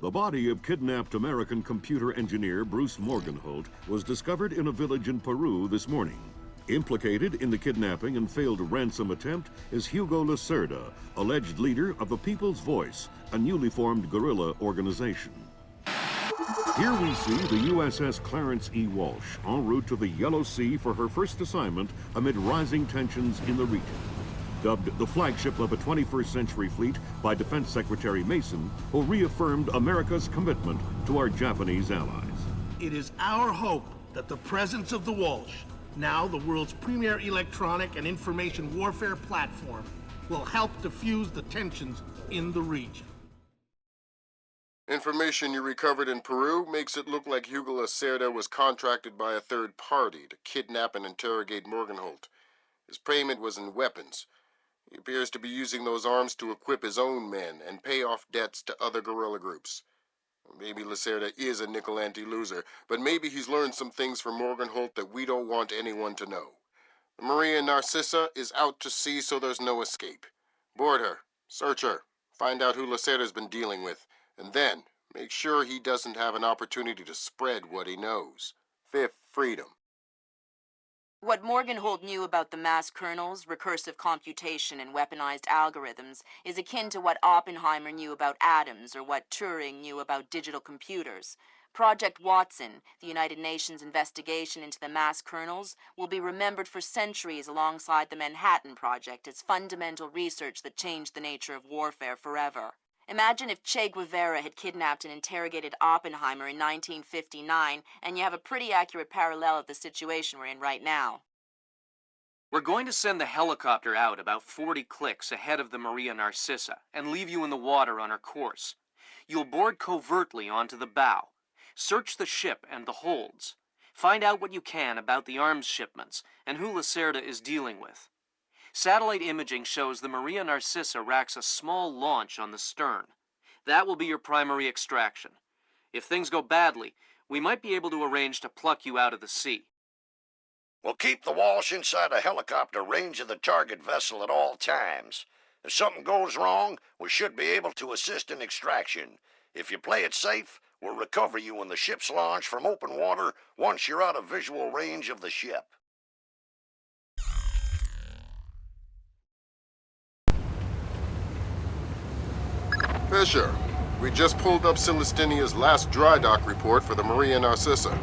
The body of kidnapped American computer engineer Bruce Morgenholt was discovered in a village in Peru this morning. Implicated in the kidnapping and failed ransom attempt is Hugo Lacerda, alleged leader of the People's Voice, a newly formed guerrilla organization. Here we see the USS Clarence E. Walsh en route to the Yellow Sea for her first assignment amid rising tensions in the region. Dubbed the flagship of a 21st century fleet by Defense Secretary Mason, who reaffirmed America's commitment to our Japanese allies. It is our hope that the presence of the Walsh, now the world's premier electronic and information warfare platform, will help diffuse the tensions in the region. Information you recovered in Peru makes it look like Hugo Lacerda was contracted by a third party to kidnap and interrogate Morgenholt. His payment was in weapons. He appears to be using those arms to equip his own men and pay off debts to other guerrilla groups. Maybe Lacerda is a nickel anti-loser, but maybe he's learned some things from Morgenholt that we don't want anyone to know. The Maria Narcissa is out to sea, so there's no escape. Board her, search her, find out who Lacerda's been dealing with, and then make sure he doesn't have an opportunity to spread what he knows. Fifth freedom. What Morgenholt knew about the mass kernels, recursive computation, and weaponized algorithms is akin to what Oppenheimer knew about atoms or what Turing knew about digital computers. Project Watson, the United Nations investigation into the mass kernels, will be remembered for centuries alongside the Manhattan Project as fundamental research that changed the nature of warfare forever. Imagine if Che Guevara had kidnapped and interrogated Oppenheimer in 1959, and you have a pretty accurate parallel of the situation we're in right now. We're going to send the helicopter out about 40 clicks ahead of the Maria Narcissa and leave you in the water on her course. You'll board covertly onto the bow. Search the ship and the holds. Find out what you can about the arms shipments and who Lacerda is dealing with. Satellite imaging shows the Maria Narcissa racks a small launch on the stern. That will be your primary extraction. If things go badly, we might be able to arrange to pluck you out of the sea. We'll keep the Walsh inside a helicopter range of the target vessel at all times. If something goes wrong, we should be able to assist in extraction. If you play it safe, we'll recover you when the ship's launched from open water once you're out of visual range of the ship. Fisher, we just pulled up Celestinia's last dry dock report for the Maria Narcissa.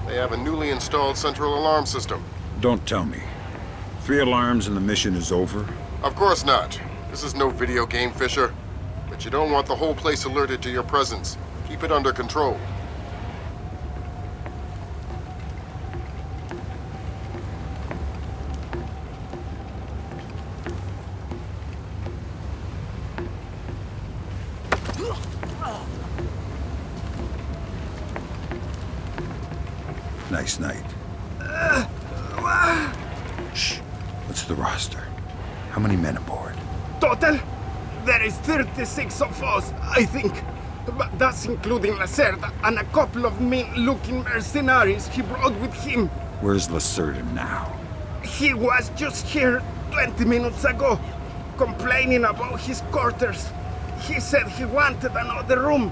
They have a newly installed central alarm system. Don't tell me. 3 alarms and the mission is over? Of course not. This is no video game, Fisher. But you don't want the whole place alerted to your presence. Keep it under control. Nice night. Shh. What's the roster? How many men aboard? Total? There is 36 of us, I think. But that's including Lacerda and a couple of mean-looking mercenaries he brought with him. Where's Lacerda now? He was just here 20 minutes ago, complaining about his quarters. He said he wanted another room.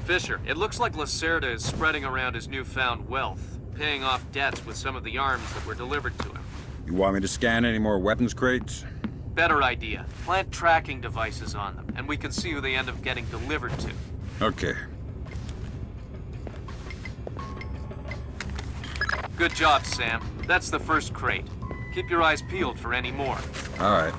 Fisher, it looks like Lacerda is spreading around his newfound wealth, paying off debts with some of the arms that were delivered to him. You want me to scan any more weapons crates? Better idea. Plant tracking devices on them, and we can see who they end up getting delivered to. Okay. Good job, Sam. That's the first crate. Keep your eyes peeled for any more. All right.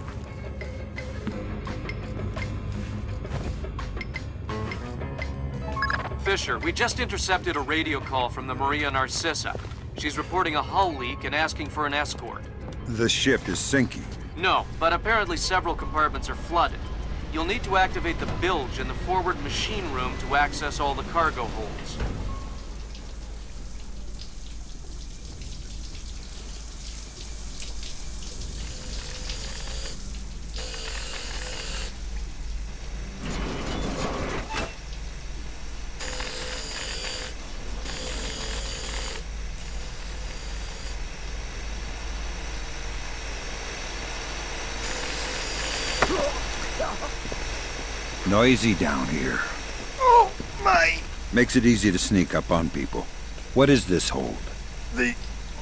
Fisher, we just intercepted a radio call from the Maria Narcissa. She's reporting a hull leak and asking for an escort. The ship is sinking. No, but apparently several compartments are flooded. You'll need to activate the bilge in the forward machine room to access all the cargo holds. Noisy down here. Oh, my! Makes it easy to sneak up on people. What is this hold? The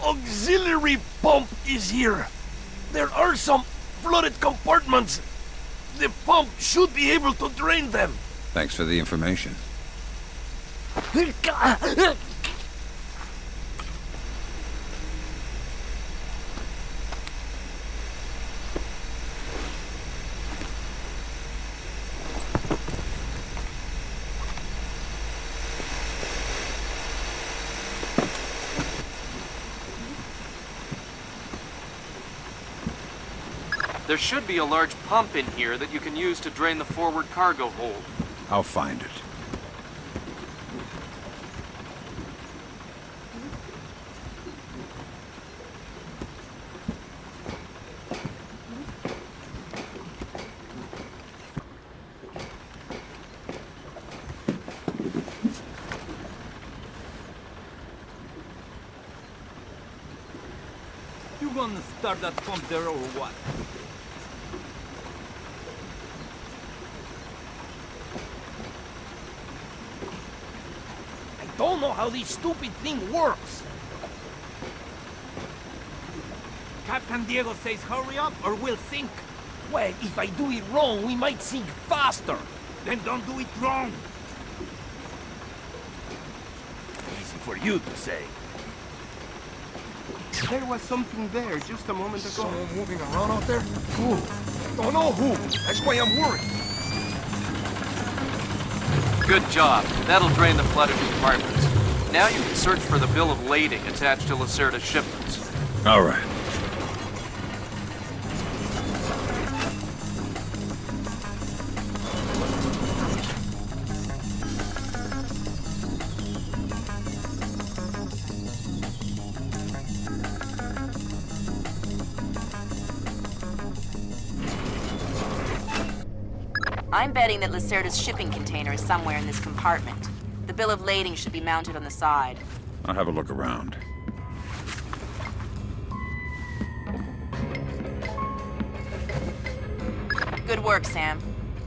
auxiliary pump is here. There are some flooded compartments. The pump should be able to drain them. Thanks for the information. There should be a large pump in here that you can use to drain the forward cargo hold. I'll find it. You gonna start that pump there or what? I don't know how this stupid thing works. Captain Diego says hurry up or we'll sink. Well, if I do it wrong, we might sink faster. Then don't do it wrong. Easy for you to say. There was something there just a moment ago. Someone moving around out there? Who? Don't know who. That's why I'm worried. Good job. That'll drain the flooded compartments. Now you can search for the bill of lading attached to Lacerda's shipments. All right. I'm betting that Lacerda's shipping container is somewhere in this compartment. The bill of lading should be mounted on the side. I'll have a look around. Good work, Sam.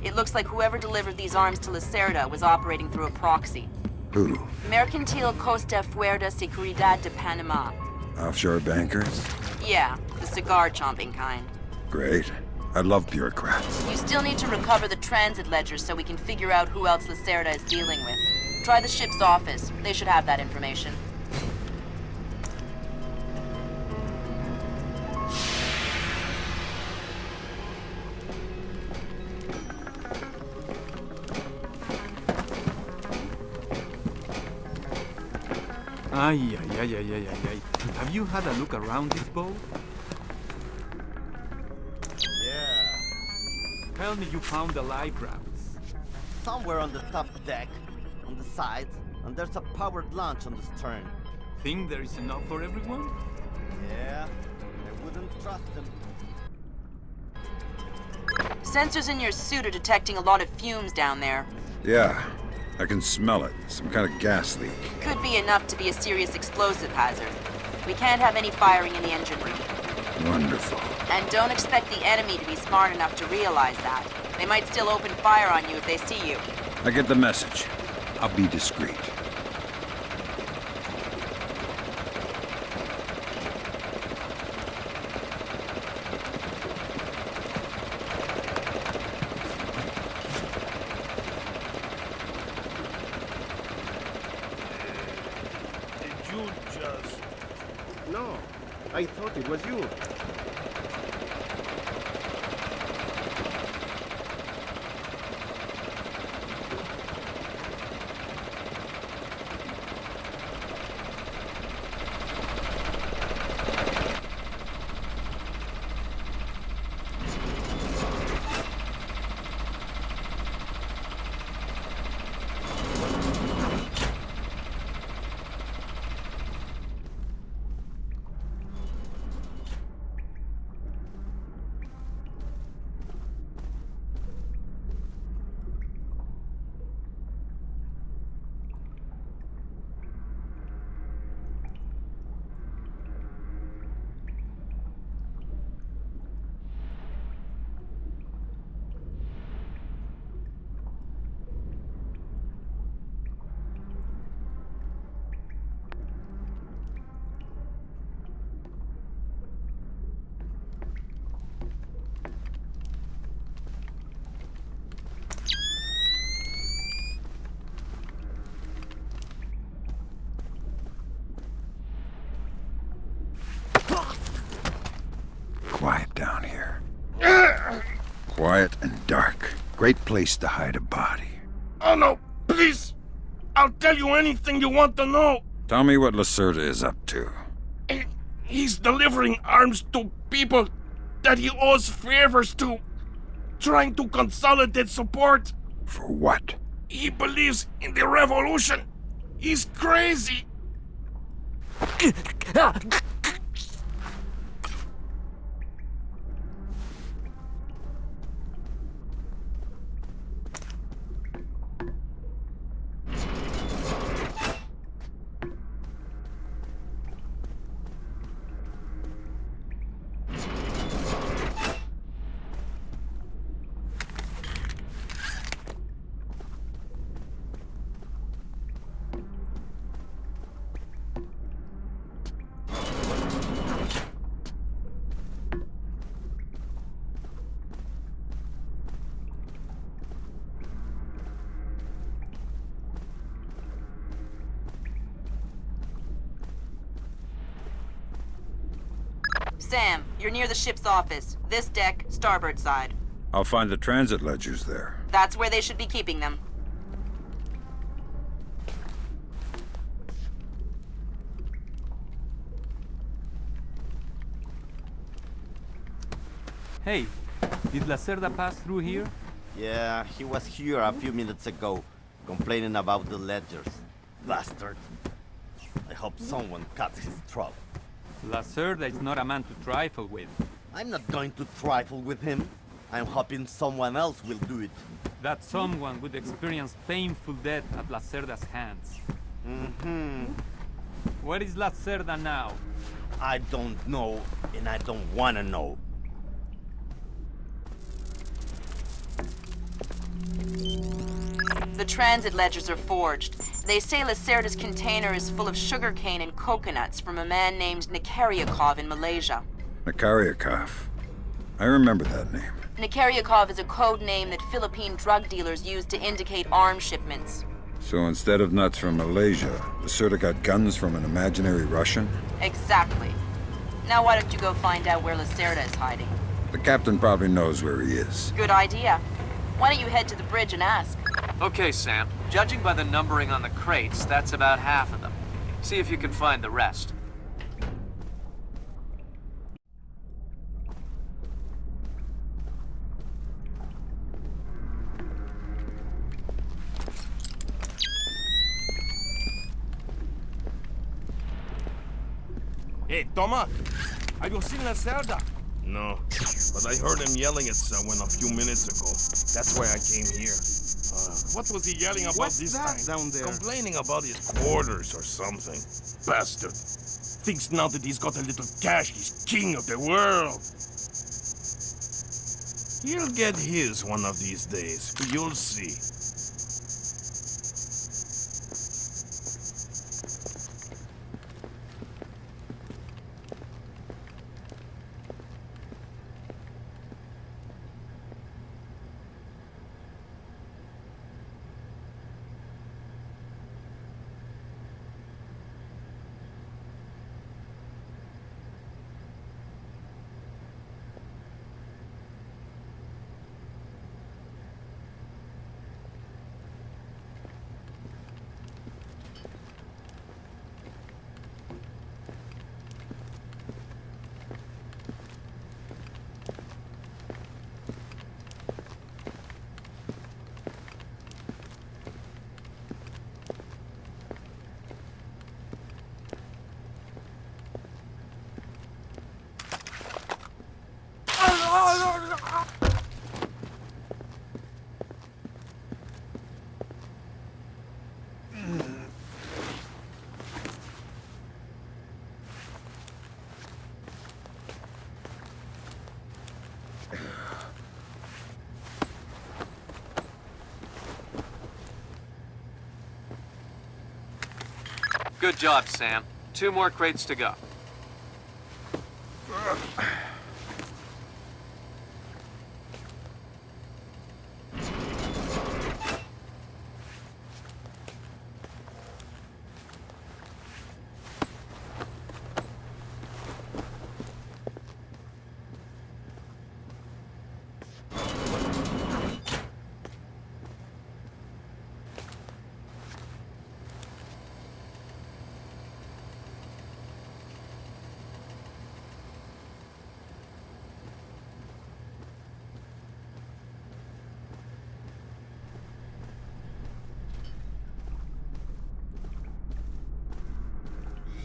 It looks like whoever delivered these arms to Lacerda was operating through a proxy. Who? Mercantil Costa Fuerza Seguridad de Panama. Offshore bankers? Yeah, the cigar-chomping kind. Great. I love bureaucrats. You still need to recover the transit ledger so we can figure out who else Lacerda is dealing with. Try the ship's office. They should have that information. Ay. Have you had a look around this boat? Yeah, Tell me you found the life rafts. somewhere on the top deck, on the side, and there's a powered launch on the stern. Think there is enough for everyone? Yeah, I wouldn't trust them. Sensors in your suit are detecting a lot of fumes down there. Yeah, I can smell it. Some kind of gas leak. Could be enough to be a serious explosive hazard. We can't have any firing in the engine room. Wonderful. And don't expect the enemy to be smart enough to realize that. They might still open fire on you if they see you. I get the message. I'll be discreet. Did you just... No, I thought it was you. Quiet down here. Quiet and dark. Great place to hide a body. Oh no, please! I'll tell you anything you want to know! Tell me what Lacerda is up to. He's delivering arms to people that he owes favors to. Trying to consolidate support. For what? He believes in the revolution. He's crazy. Sam, you're near the ship's office. This deck, starboard side. I'll find the transit ledgers there. That's where they should be keeping them. Hey, did Lacerda pass through here? Yeah, he was here a few minutes ago, complaining about the ledgers. Bastard. I hope someone cuts his throat. Lacerda is not a man to trifle with. I'm not going to trifle with him. I'm hoping someone else will do it. That someone would experience painful death at Lacerda's hands. Where is Lacerda now? I don't know, and I don't want to know. The transit ledgers are forged. They say Lacerda's container is full of sugarcane and coconuts from a man named Nikaryakov in Malaysia. Nikaryakov. I remember that name. Nikaryakov is a code name that Philippine drug dealers use to indicate arms shipments. So instead of nuts from Malaysia, Lacerda got guns from an imaginary Russian? Exactly. Now why don't you go find out where Lacerda is hiding? The captain probably knows where he is. Good idea. Why don't you head to the bridge and ask? Okay, Sam. Judging by the numbering on the crates, that's about half of them. See if you can find the rest. Hey, Toma! Have you seen Lacerda? No, but I heard him yelling at someone a few minutes ago. That's why I came here. What was he yelling about this time? Down there? Complaining about his quarters or something. Bastard. Thinks now that he's got a little cash, he's king of the world. He'll get his one of these days. You'll see. Good job, Sam. 2 more crates to go.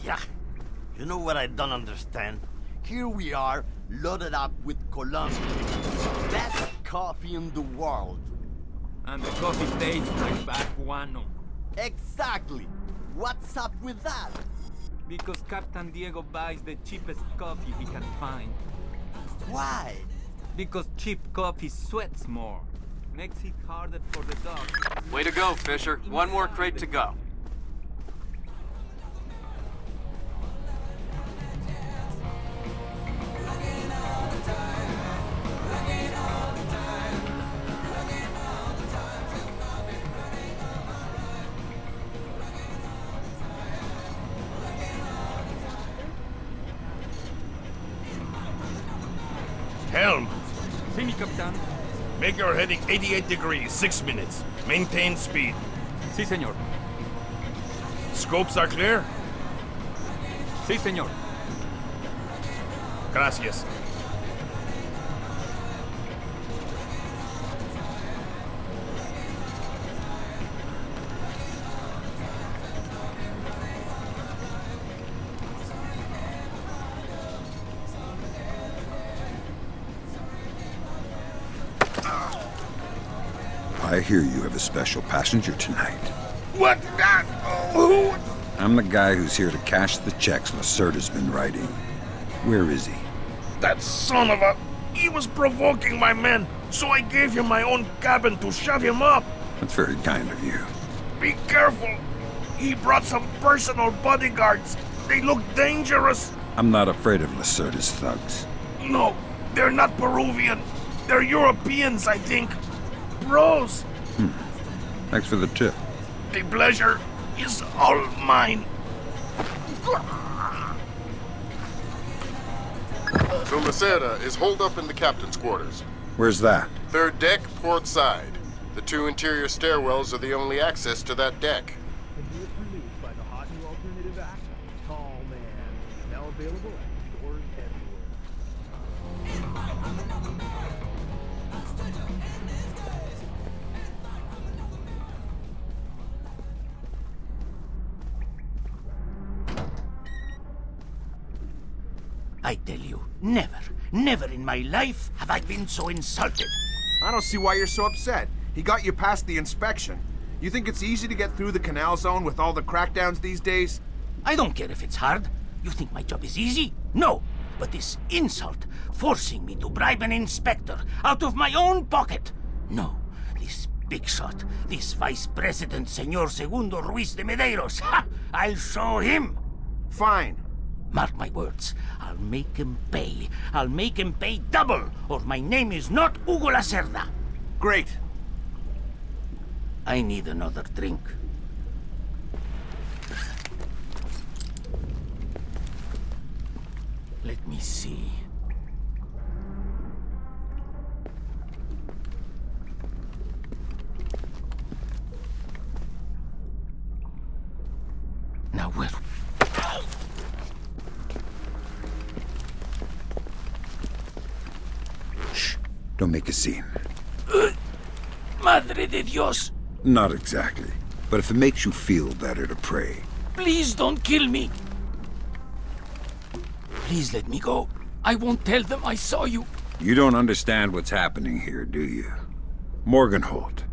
Yeah. You know what I don't understand? Here we are, loaded up with Colombia. Best coffee in the world. And the coffee tastes like Baguano. Exactly. What's up with that? Because Captain Diego buys the cheapest coffee he can find. Why? Because cheap coffee sweats more. Makes it harder for the dog. Way to go, Fisher. 1 more crate to go. Helm, See me, Captain. make your heading 88 degrees, 6 minutes. Maintain speed. Sí, señor. Scopes are clear? Sí, señor. Gracias. I hear you have a special passenger tonight. What? Who? I'm the guy who's here to cash the checks Lacerda's been writing. Where is he? That son of a... He was provoking my men, so I gave him my own cabin to shut him up. That's very kind of you. Be careful. He brought some personal bodyguards. They look dangerous. I'm not afraid of Lacerda's thugs. No, they're not Peruvian. They're Europeans, I think. Bros. Thanks for the tip. The pleasure is all mine. The Lacerda is holed up in the captain's quarters. Where's that? 3rd deck, port side. The 2 interior stairwells are the only access to that deck. By the hot new alternative act, Tall Man. Now available at stores everywhere. I tell you, never in my life have I been so insulted. I don't see why you're so upset. He got you past the inspection. You think it's easy to get through the canal zone with all the crackdowns these days? I don't care if it's hard. You think my job is easy? No. But this insult, forcing me to bribe an inspector out of my own pocket. No. This big shot, this Vice President, Señor Segundo Ruiz de Medeiros. Ha! I'll show him. Fine. Mark my words. I'll make him pay. I'll make him pay double, or my name is not Hugo Lacerda. Great. I need another drink. Let me see. Now where? Shh. Don't make a scene. Madre de Dios! Not exactly. But if it makes you feel better to pray. Please don't kill me! Please let me go. I won't tell them I saw you. You don't understand what's happening here, do you? Morgenholt.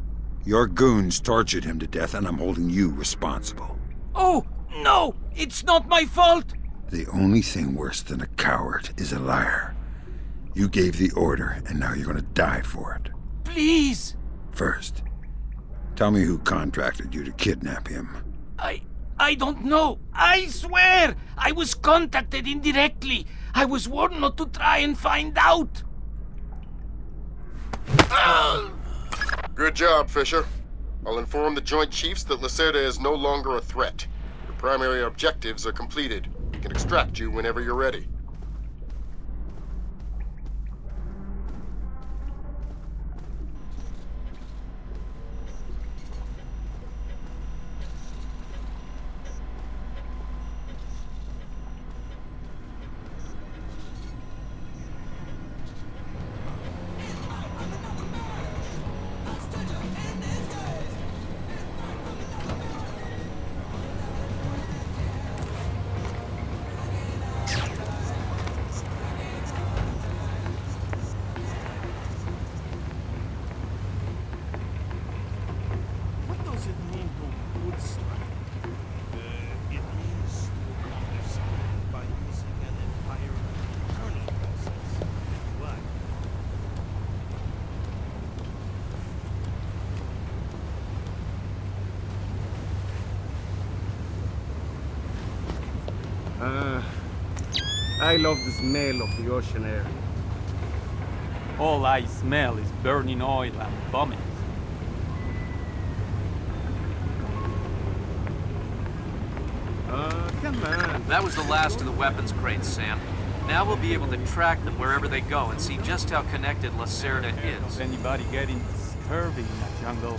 Your goons tortured him to death, and I'm holding you responsible. Oh, no! It's not my fault! The only thing worse than a coward is a liar. You gave the order, and now you're gonna die for it. Please! First, tell me who contracted you to kidnap him. I don't know. I swear! I was contacted indirectly. I was warned not to try and find out. Good job, Fisher. I'll inform the Joint Chiefs that Lacerda is no longer a threat. Your primary objectives are completed. We can extract you whenever you're ready. What does it mean to wood strike? It means to accomplish something by using an entire kernel process. What? I love the smell of the ocean air. All I smell is burning oil and vomit. Come on. That was the last of the weapons crates, Sam. Now we'll be able to track them wherever they go and see just how connected Lacerda is. Anybody getting scurvy in the jungle?